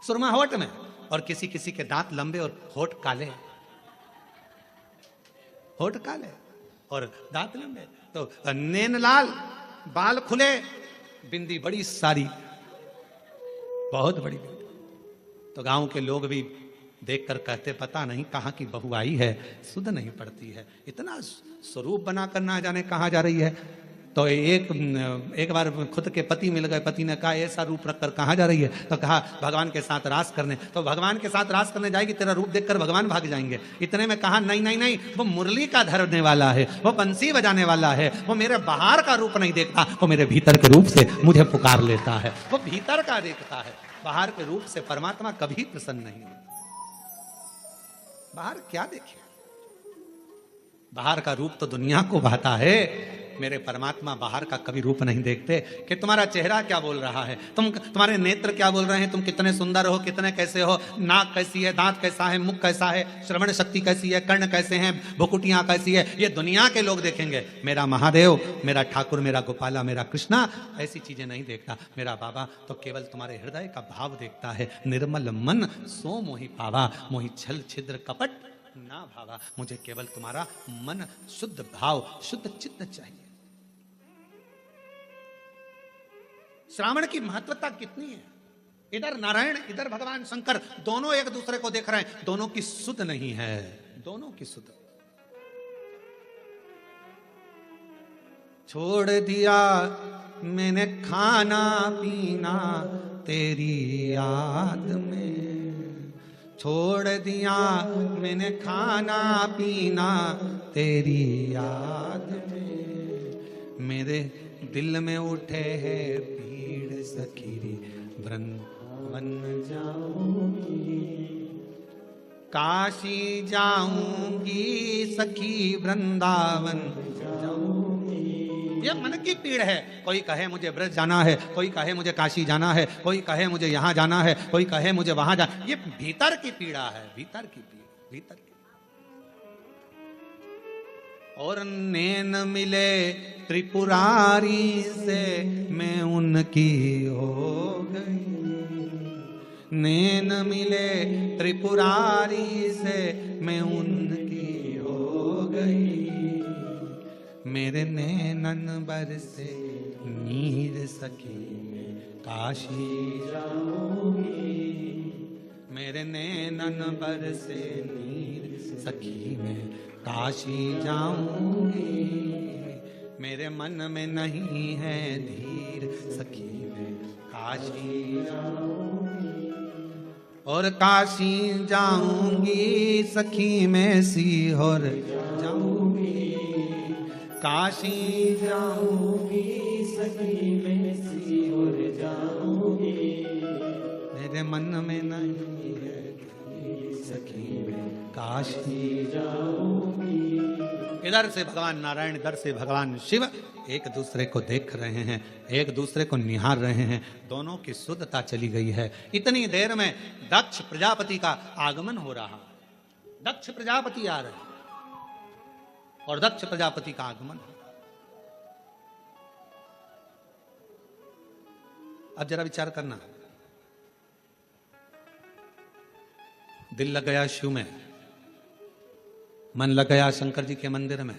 सुरमा होठ में। और किसी किसी के दांत लंबे और होठ काले, होठ काले और दांत लंबे, तो नैन लाल, बाल खुले, बिंदी बड़ी सारी, बहुत बड़ी बिंदी। तो गांव के लोग भी देखकर कहते पता नहीं कहाँ की बहू आई है, सुध नहीं पड़ती है, इतना स्वरूप बनाकर ना जाने कहाँ जा रही है। तो एक बार खुद के पति मिल गए, पति ने कहा ऐसा रूप रखकर कहाँ जा रही है, तो कहा भगवान के साथ रास करने। तो भगवान के साथ रास करने जाएगी, तेरा रूप देखकर भगवान भाग जाएंगे। इतने में कहा नहीं नहीं नहीं, वो मुरली का धरने वाला है, वो बंसी बजाने वाला है, वो मेरे बाहर का रूप नहीं देखता, वो मेरे भीतर के रूप से मुझे पुकार लेता है, वो भीतर का देखता है। बाहर के रूप से परमात्मा कभी प्रसन्न नहीं होता। बाहर क्या देखे, बाहर का रूप तो दुनिया को भाता है, मेरे परमात्मा बाहर का कभी रूप नहीं देखते कि तुम्हारा चेहरा क्या बोल रहा है, तुम्हारे नेत्र क्या बोल रहे हैं, तुम कितने सुंदर हो, कितने कैसे हो, नाक कैसी है, दांत कैसा है, मुख कैसा है, श्रवण शक्ति कैसी है, कर्ण कैसे हैं, भुकुटियां कैसी है, ये दुनिया के लोग देखेंगे। मेरा महादेव, मेरा ठाकुर, मेरा गोपाला, मेरा कृष्णा ऐसी चीजें नहीं देखता। मेरा बाबा तो केवल तुम्हारे हृदय का भाव देखता है। निर्मल मन सो मोहि पावा, मोहि छल छिद्र कपट ना भावा। मुझे केवल तुम्हारा मन शुद्ध भाव, शुद्ध चित्त चाहिए। श्रावण की महत्वता कितनी है, इधर नारायण इधर भगवान शंकर, दोनों एक दूसरे को देख रहे हैं, दोनों की सुध नहीं है, दोनों की सुध। छोड़ दिया मैंने खाना पीना तेरी याद में, छोड़ दिया मैंने खाना पीना तेरी याद में, मेरे दिल में उठे है पीड़ सखीरी वृंदावन जाऊंगी, काशी जाऊंगी सखी वृंदावन जाऊंगी। ये मन की पीड़ है। कोई कहे मुझे ब्रज जाना है, कोई कहे मुझे काशी जाना है, कोई कहे मुझे यहां जाना है, कोई कहे मुझे वहां जाना। ये भीतर की पीड़ा है, भीतर की पीड़ा, भीतर की। और नैन मिले त्रिपुरारी से मैं उनकी हो गई, नैन मिले त्रिपुरारी से मैं उनकी हो गई, मेरे नैनन बरसे नीर सखी में काशी जाऊंगी, मेरे नैनन बरसे नीर सखी में काशी जाऊंगी, मेरे मन में नहीं है धीर सखी में काशी जाऊंगी, और काशी जाऊंगी सखी में सीहोर जाऊंगी, काशी जाऊंगी सखी में सीहोर जाऊंगी, मेरे मन में नहीं है धीर सखी में काशी जाऊंगी। इधर से भगवान नारायण, इधर से भगवान शिव एक दूसरे को देख रहे हैं, एक दूसरे को निहार रहे हैं, दोनों की शुद्धता चली गई है। इतनी देर में दक्ष प्रजापति का आगमन हो रहा है। दक्ष प्रजापति आ रहे हैं और दक्ष प्रजापति का आगमन। अब जरा विचार करना, दिल लग गया शिव में, मन लग गया शंकर जी के मंदिर में।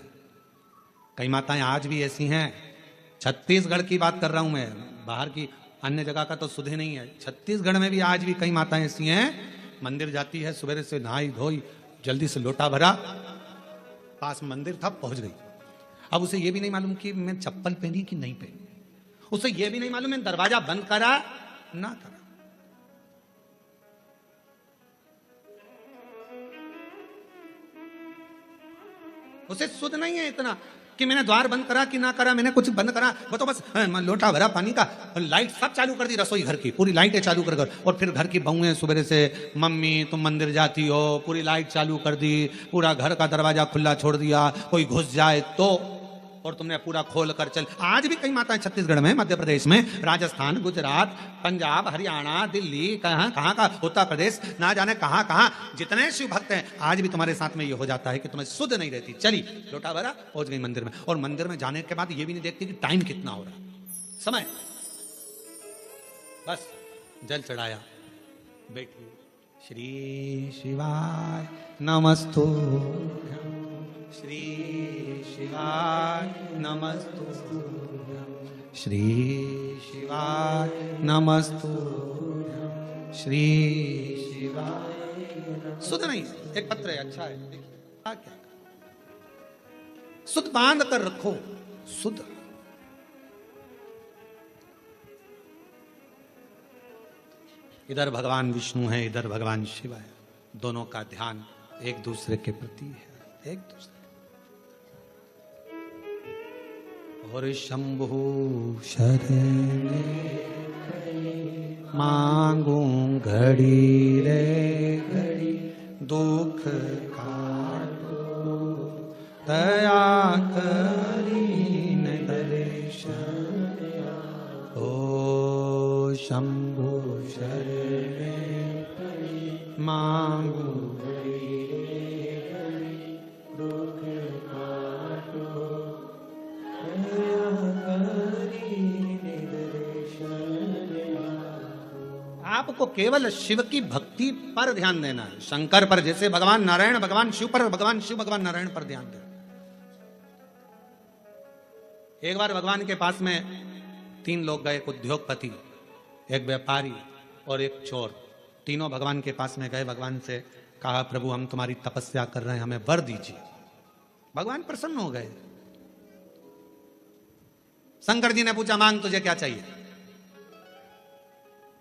कई माताएं आज भी ऐसी हैं, छत्तीसगढ़ की बात कर रहा हूं मैं, बाहर की अन्य जगह का तो सुधे नहीं है। छत्तीसगढ़ में भी आज भी कई माताएं ऐसी हैं, मंदिर जाती है, सुबह से नहाई धोई, जल्दी से लोटा भरा, पास मंदिर था, पहुंच गई। अब उसे यह भी नहीं मालूम कि मैं चप्पल पहनी कि नहीं पहनी, उसे यह भी नहीं मालूम मैं दरवाजा बंद करा ना करा। उसे सुध नहीं है इतना कि मैंने द्वार बंद करा कि ना करा, मैंने कुछ बंद करा, वो तो बस लोटा भरा पानी का, लाइट सब चालू कर दी, रसोई घर की पूरी लाइटें चालू कर कर, और फिर घर की बहुएं सुबह से, मम्मी तुम मंदिर जाती हो, पूरी लाइट चालू कर दी, पूरा घर का दरवाजा खुला छोड़ दिया, कोई घुस जाए तो, और तुमने पूरा खोल कर चल। आज भी कई माताएं छत्तीसगढ़ में, मध्य प्रदेश में, राजस्थान, गुजरात, पंजाब, हरियाणा, दिल्ली, कहाँ कहाँ का, उत्तर प्रदेश, ना जाने कहाँ कहाँ जितने शिव भक्त हैं, आज भी तुम्हारे साथ में ये हो जाता है कि तुम्हें शुद्ध नहीं रहती। चली लोटा भरा, पहुंच गई मंदिर में, और मंदिर में जाने के बाद ये भी नहीं देखती कि टाइम कितना हो रहा, समय, बस जल चढ़ाया, बैठी, श्री शिवाय नमस्तु, श्री शिवाय नमस्तु, श्री शिवाय नमस्तु, श्री शिवाय सुध नहीं, एक पत्र है, अच्छा है, देखिए क्या सुध बांध कर रखो, सुध। इधर भगवान विष्णु है, इधर भगवान शिव है, दोनों का ध्यान एक दूसरे के प्रति है, एक दूसरे। और शंभु शरण मांगू घड़ी रे घड़ी, दुख काटो दया करीन दर्शन। ओ शंभु शरण मांगू घड़ी रे घड़ी, दुख काटो दया करीन दर्शन। आपको केवल शिव की भक्ति पर ध्यान देना है, शंकर पर जैसे भगवान नारायण भगवान शिव पर, भगवान शिव भगवान नारायण पर ध्यान देना। एक बार भगवान के पास में 3 लोग गए, एक उद्योगपति, एक व्यापारी और एक चोर। तीनों भगवान के पास में गए, भगवान से कहा प्रभु हम तुम्हारी तपस्या कर रहे हैं, हमें वर दीजिए। भगवान प्रसन्न हो गए। शंकर जी ने पूछा मांग तुझे क्या चाहिए।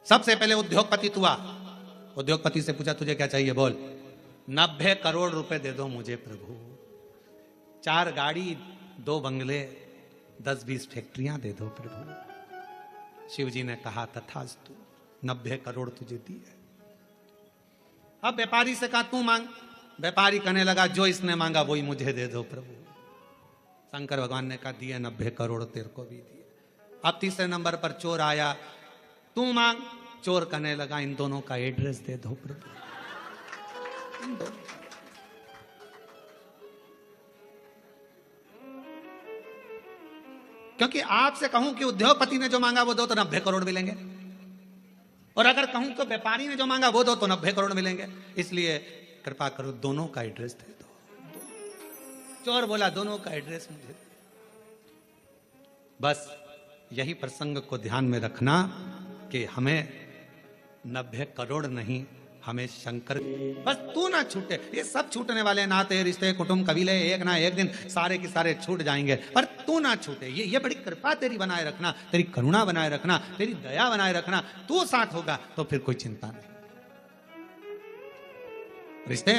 सबसे पहले उद्योगपति हुआ, उद्योगपति से पूछा तुझे क्या चाहिए, बोल। 90 करोड़ रुपए दे दो मुझे प्रभु, 4 गाड़ी, 2 बंगले, 10-20 फैक्ट्रियां दे दो प्रभु। शिव जी ने कहा तथास्तु, 90 करोड़ तुझे दिए। अब व्यापारी से कहा तू मांग। व्यापारी कहने लगा जो इसने मांगा वही मुझे दे दो प्रभु। शंकर भगवान ने कहा दिए 90 करोड़ तेरे को भी दिए। अब तीसरे नंबर पर चोर आया, तू मांग। चोर कहने लगा इन दोनों का एड्रेस दे दो प्रभु। क्योंकि आपसे कहूं कि उद्योगपति ने जो मांगा वो दो तो 90 करोड़ मिलेंगे, और अगर कहूं तो व्यापारी ने जो मांगा वो दो तो 90 करोड़ मिलेंगे। इसलिए कृपा करो दोनों का एड्रेस दे दो। चोर बोला दोनों का एड्रेस मुझे दे। बस यही प्रसंग को ध्यान में रखना कि हमें 90 करोड़ नहीं, हमें शंकर। बस तू ना छूटे। ये सब छूटने वाले नाते रिश्ते कुटुंब कबीले एक ना एक दिन सारे के सारे छूट जाएंगे, पर तू ना छूटे। ये बड़ी कृपा तेरी बनाए रखना, तेरी करुणा बनाए रखना, तेरी दया बनाए रखना। तू साथ होगा तो फिर कोई चिंता नहीं। रिश्ते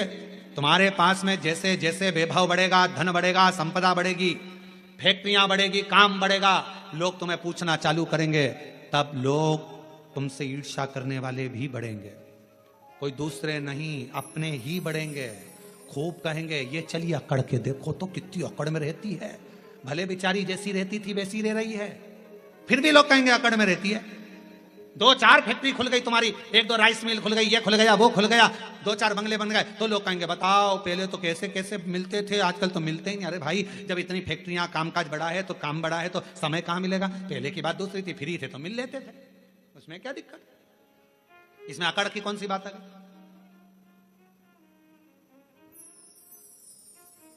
तुम्हारे पास में जैसे जैसे वैभव बढ़ेगा, धन बढ़ेगा, संपदा बढ़ेगी, फैक्ट्रियां बढ़ेगी, काम बढ़ेगा, लोग तुम्हें पूछना चालू करेंगे, तब लोग तुमसे ईर्ष्या करने वाले भी बढ़ेंगे। कोई दूसरे नहीं, अपने ही बढ़ेंगे। खूब कहेंगे ये चलिए अकड़ के देखो तो कितनी अकड़ में रहती है, भले बेचारी जैसी रहती थी वैसी रह रही है। फिर भी लोग कहेंगे अकड़ में रहती है। 2-4 फैक्ट्री खुल गई तुम्हारी, 1-2 राइस मिल खुल गई, ये खुल गया वो खुल गया, 2-4 बंगले बन गए, तो लोग कहेंगे बताओ पहले तो कैसे कैसे मिलते थे, आजकल तो मिलते ही नहीं। अरे भाई जब इतनी फैक्ट्रियां, कामकाज बढ़ा है तो काम बढ़ा है तो समय कहां मिलेगा। पहले की बात दूसरी थी, फ्री थे तो मिल लेते थे, उसमें क्या दिक्कत। इसमें अकड़ की कौन सी बात है।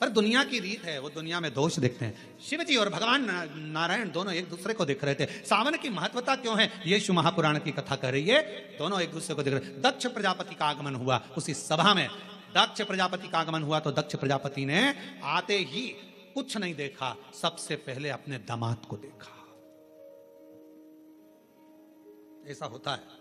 पर दुनिया की रीत है, वो दुनिया में दोष देखते हैं। शिव जी और भगवान नारायण दोनों एक दूसरे को देख रहे थे। सावन की महत्वता क्यों है ये शिव महापुराण की कथा कर रही है। दोनों एक दूसरे को देख रहे। दक्ष प्रजापति का आगमन हुआ, उसी सभा में दक्ष प्रजापति का आगमन हुआ तो दक्ष प्रजापति ने आते ही कुछ नहीं देखा, सबसे पहले अपने दामाद को देखा। ऐसा होता है,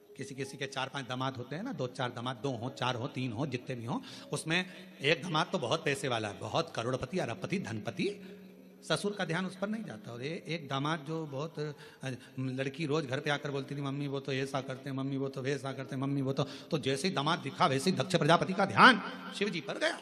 किसी किसी के 4-5 दामाद होते हैं ना, 2-4 दामाद, 2 हो 4 हो 3 हो जितने भी हो, उसमें एक दामाद तो बहुत पैसे वाला है, बहुत करोड़पति, अरबपति, धनपति, ससुर का ध्यान उस पर नहीं जाता। और एक दामाद जो बहुत, लड़की रोज घर पे आकर बोलती थी मम्मी वो तो ऐसा करते हैं, मम्मी वो तो वैसा करते हैं, मम्मी वो तो जैसे ही दामाद दिखा वैसे ही दक्ष प्रजापति का ध्यान शिव जी पर गया।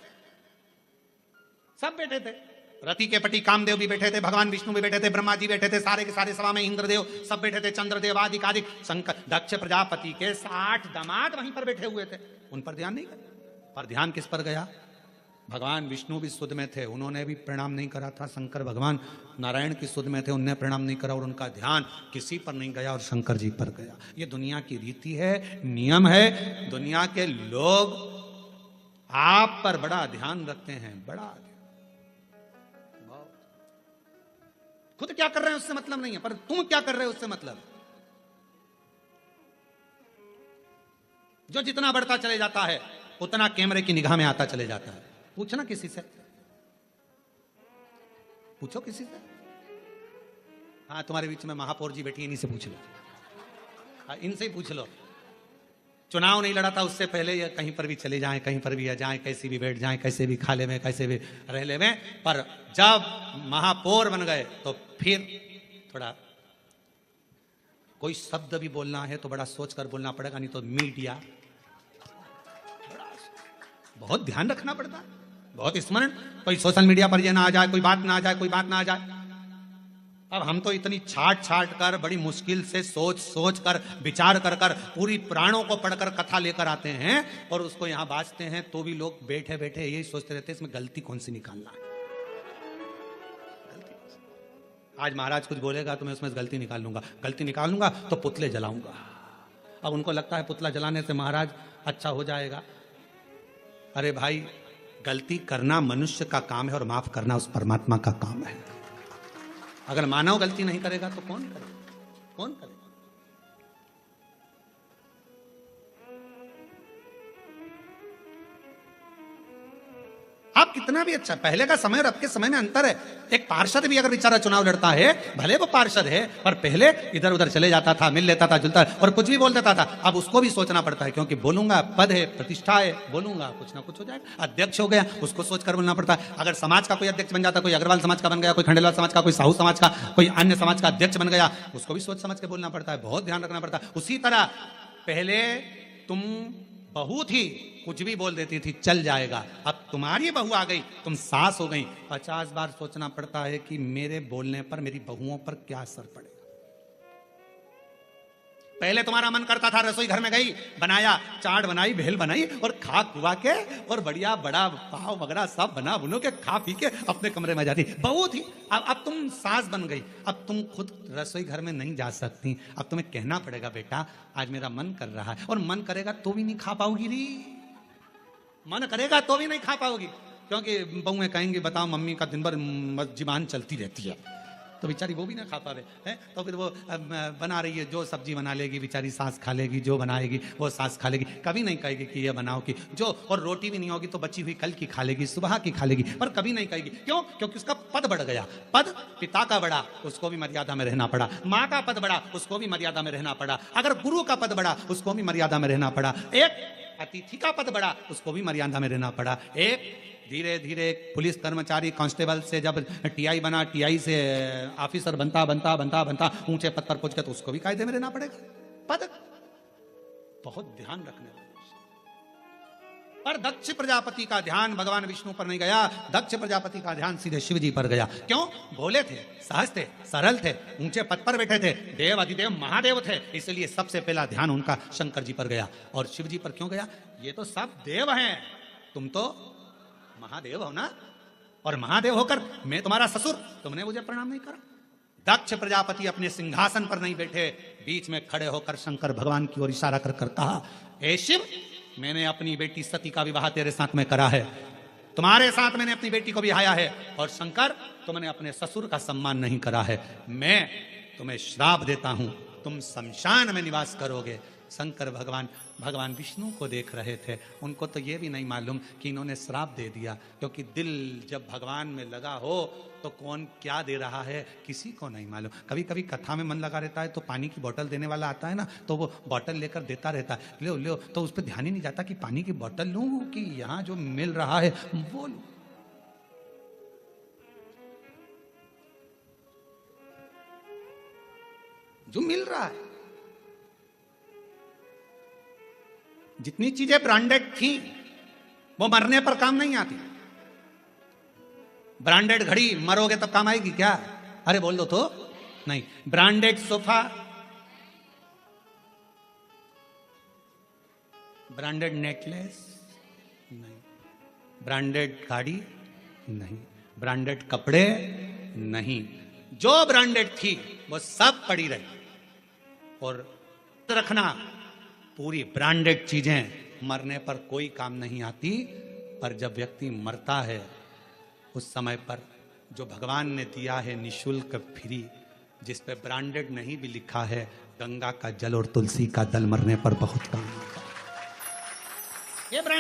सब बैठे थे, रति के पति कामदेव भी बैठे थे, भगवान विष्णु भी बैठे थे, ब्रह्मा जी बैठे थे, सारे के सारे सभा में इंद्रदेव सब बैठे थे, चंद्रदेव आदि आदि। शंकर दक्ष प्रजापति के 60 दामाद वहीं पर बैठे हुए थे, उन पर ध्यान नहीं गया। पर ध्यान किस पर गया। भगवान विष्णु भी सुध में थे, उन्होंने भी प्रणाम नहीं करा था। शंकर भगवान नारायण की सुध में थे, उन्होंने प्रणाम नहीं करा, और उनका ध्यान किसी पर नहीं गया और शंकर जी पर गया। ये दुनिया की रीति है, नियम है। दुनिया के लोग आप पर बड़ा ध्यान रखते हैं, बड़ा। खुद क्या कर रहे हैं उससे मतलब नहीं है, पर तुम क्या कर रहे हो उससे मतलब। जो जितना बढ़ता चले जाता है उतना कैमरे की निगाह में आता चले जाता है। पूछना किसी से, पूछो किसी से। हाँ, तुम्हारे बीच में महापौर जी बैठी, इन्हीं से पूछ लो। हाँ, इनसे ही पूछ लो। चुनाव नहीं लड़ा था उससे पहले ये कहीं पर भी चले जाएं, कहीं पर भी आ जाएं, कैसे भी बैठ जाएं, कैसे भी खा ले में, कैसे भी रह ले में, पर जब महापौर बन गए तो फिर थोड़ा कोई शब्द भी बोलना है तो बड़ा सोच कर बोलना पड़ेगा, नहीं तो मीडिया बहुत ध्यान रखना पड़ता, बहुत स्मरण। कोई सोशल मीडिया पर ये ना आ जाए, कोई बात ना आ जाए, कोई बात ना आ जाए। अब हम तो इतनी छाट छाट कर, बड़ी मुश्किल से सोच सोच कर, विचार कर कर, पूरी पुराणों को पढ़कर कथा लेकर आते हैं और उसको यहां बांचते हैं, तो भी लोग बैठे बैठे यही सोचते रहते हैं इसमें गलती कौन सी निकालना है। आज महाराज कुछ बोलेगा तो मैं उसमें गलती निकाल लूंगा, गलती निकाल लूंगा तो पुतले जलाऊंगा। अब उनको लगता है पुतला जलाने से महाराज अच्छा हो जाएगा। अरे भाई, गलती करना मनुष्य का काम है और माफ करना उस परमात्मा का काम है। अगर मानव गलती नहीं करेगा तो कौन करेगा? कौन करेगा? आप कितना भी अच्छा, पहले का समय और अब के समय में अंतर है। एक पार्षद भी अगर बेचारा चुनाव लड़ता है, भले वो पार्षद है, पर पहले इधर उधर चले जाता था, मिल लेता था, जुलता और कुछ भी बोल देता था। अब उसको भी सोचना पड़ता है, क्योंकि बोलूंगा पद है, प्रतिष्ठा है, बोलूंगा कुछ ना कुछ हो जाएगा। अध्यक्ष हो गया, उसको सोच कर बोलना पड़ता है। अगर समाज का कोई अध्यक्ष बन जाता, कोई अग्रवाल समाज का बन गया, कोई खंडेलवाल समाज का, कोई साहू समाज का, कोई अन्य समाज का अध्यक्ष बन गया, उसको भी सोच समझ के बोलना पड़ता है, बहुत ध्यान रखना पड़ता है। उसी तरह पहले तुम बहू थी, कुछ भी बोल देती थी चल जाएगा, अब तुम्हारी बहू आ गई, तुम सास हो गई, 50 बार सोचना पड़ता है कि मेरे बोलने पर मेरी बहुओं पर क्या असर पड़ेगा। पहले तुम्हारा मन करता था, रसोई घर में गई, बनाया, चाट बनाई, भेल बनाई और खा खुआ के और बढ़िया बड़ा पाव वगैरह सब बना बुनो के खा पी के अपने कमरे में जाती। बहू थी, अब तुम सास बन गई, अब तुम खुद रसोई घर में नहीं जा सकती। अब तुम्हें कहना पड़ेगा बेटा आज मेरा मन कर रहा है, और मन करेगा तो भी नहीं खा पाओगी री, मन करेगा तो भी नहीं खा पाओगी, क्योंकि बहुएं कहेंगी बताओ मम्मी का दिन भर जुबान चलती रहती है, तो बेचारी वो भी ना खा पावे है। तो फिर वो बना रही है, जो सब्जी बना लेगी बेचारी सास खा लेगी, जो बनाएगी वो सास खा लेगी, कभी नहीं कहेगी कि ये बनाओ कि जो, और रोटी भी नहीं होगी तो बची हुई कल की खा लेगी, सुबह की खा लेगी, पर कभी नहीं कहेगी। क्यों? क्योंकि उसका पद बढ़ गया। पद पिता का बढ़ा, उसको भी मर्यादा में रहना पड़ा। माँ का पद बढ़ा, उसको भी मर्यादा में रहना पड़ा। अगर गुरु का पद बढ़ा, उसको भी मर्यादा में रहना पड़ा। एक अतिथि का पद बढ़ा, उसको भी मर्यादा में रहना पड़ा। एक धीरे धीरे पुलिस कर्मचारी कांस्टेबल से जब टीआई बना, टीआई से ऑफिसर बनता बनता बनता बनता ऊंचे पद पर पहुंच गया, तो उसको भी कायदे में रहना पड़ेगा। पद बहुत ध्यान रखने वाला। पर दक्ष प्रजापति का ध्यान भगवान विष्णु पर नहीं गया, दक्ष प्रजापति का ध्यान सीधे शिव जी पर गया। क्यों? भोले थे, सहज थे, सरल थे, ऊंचे पद पर बैठे थे, देव अधिदेव महादेव थे, इसलिए सबसे पहला ध्यान उनका शंकर जी पर गया। और शिव जी पर क्यों गया? ये तो सब देव हैं, तुम तो महादेव हो ना, और महादेव होकर मैं तुम्हारा ससुर, तुमने मुझे प्रणाम नहीं करा। दक्ष प्रजापति अपने सिंहासन पर नहीं बैठे, बीच में खड़े होकर शंकर भगवान की ओर इशारा कर कहा, हे शिव, मैंने अपनी बेटी सती का विवाह तेरे साथ में करा है, तुम्हारे साथ मैंने अपनी बेटी को ब्याया है, और शंकर तुमने अपने ससुर का सम्मान नहीं करा है, मैं तुम्हें श्राप देता हूं, तुम शमशान में निवास करोगे। शंकर भगवान विष्णु को देख रहे थे, उनको तो ये भी नहीं मालूम कि इन्होंने श्राप दे दिया, क्योंकि दिल जब भगवान में लगा हो तो कौन क्या दे रहा है किसी को नहीं मालूम। कभी कभी कथा में मन लगा रहता है तो पानी की बोतल देने वाला आता है ना, तो वो बोतल लेकर देता रहता है, लो लो, तो उस पर ध्यान ही नहीं जाता कि पानी की बोतल लूं कि यहाँ जो मिल रहा है वो लूं। जो मिल रहा है, जितनी चीजें ब्रांडेड थी वो मरने पर काम नहीं आती। ब्रांडेड घड़ी मरोगे तब काम आएगी क्या? अरे बोल दो तो नहीं। ब्रांडेड सोफा, ब्रांडेड नेकलेस नहीं, ब्रांडेड गाड़ी नहीं, ब्रांडेड कपड़े नहीं, जो ब्रांडेड थी वो सब पड़ी रही। और रखना, पूरी ब्रांडेड चीजें मरने पर कोई काम नहीं आती, पर जब व्यक्ति मरता है उस समय पर जो भगवान ने दिया है निशुल्क फ्री, जिस पे ब्रांडेड नहीं भी लिखा है, गंगा का जल और तुलसी का दल मरने पर बहुत काम आता है।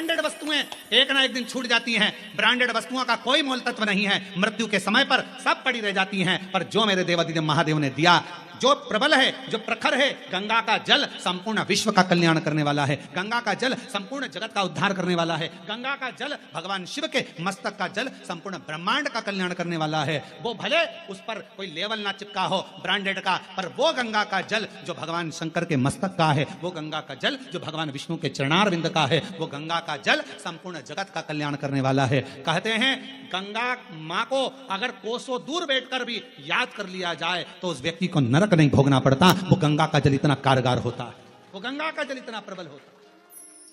ब्रांडेड वस्तुएं एक ना एक दिन छूट जाती हैं। ब्रांडेड वस्तुओं का कोई मोल तत्व नहीं है, मृत्यु के समय पर सब पड़ी रह जाती हैं। पर जो मेरे देवादिदेव महादेव ने दिया, जो प्रबल है, जो प्रखर है, गंगा का जल संपूर्ण विश्व का कल्याण करने वाला है। गंगा का जल संपूर्ण जगत का उद्धार करने वाला है। गंगा का जल भगवान शिव के मस्तक का जल संपूर्ण ब्रह्मांड का कल्याण करने वाला है। वो भले उस पर कोई लेवल ना चिपका हो ब्रांडेड का, पर वो गंगा का जल जो भगवान शंकर के मस्तक का है, वो गंगा का जल जो भगवान विष्णु के चरणारविंद का है, वो गंगा का जल संपूर्ण जगत का कल्याण करने वाला है। कहते हैं गंगा माँ को अगर कोसों दूर बैठकर भी याद कर लिया जाए तो उस व्यक्ति को नरक नहीं भोगना पड़ता। वो गंगा का जल इतना कारगर होता है, वो गंगा का जल इतना प्रबल होता है।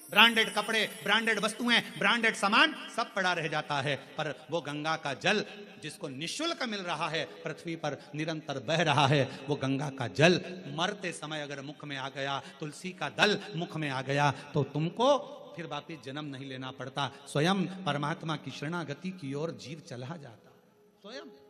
ब्रांडेड कपड़े, ब्रांडेड वस्तुएं, ब्रांडेड सामान सब पड़ा रह जाता है, पर वो गंगा का जल जिसको निःशुल्क मिल रहा है, पृथ्वी पर निरंतर बह रहा है, वो गंगा का जल मरते समय अगर मुख में आ गया, तुलसी का दल मुख में आ गया, तो तुमको फिर वापिस जन्म नहीं लेना पड़ता। स्वयं परमात्मा की शरणागति की ओर जीव चला जाता स्वयं।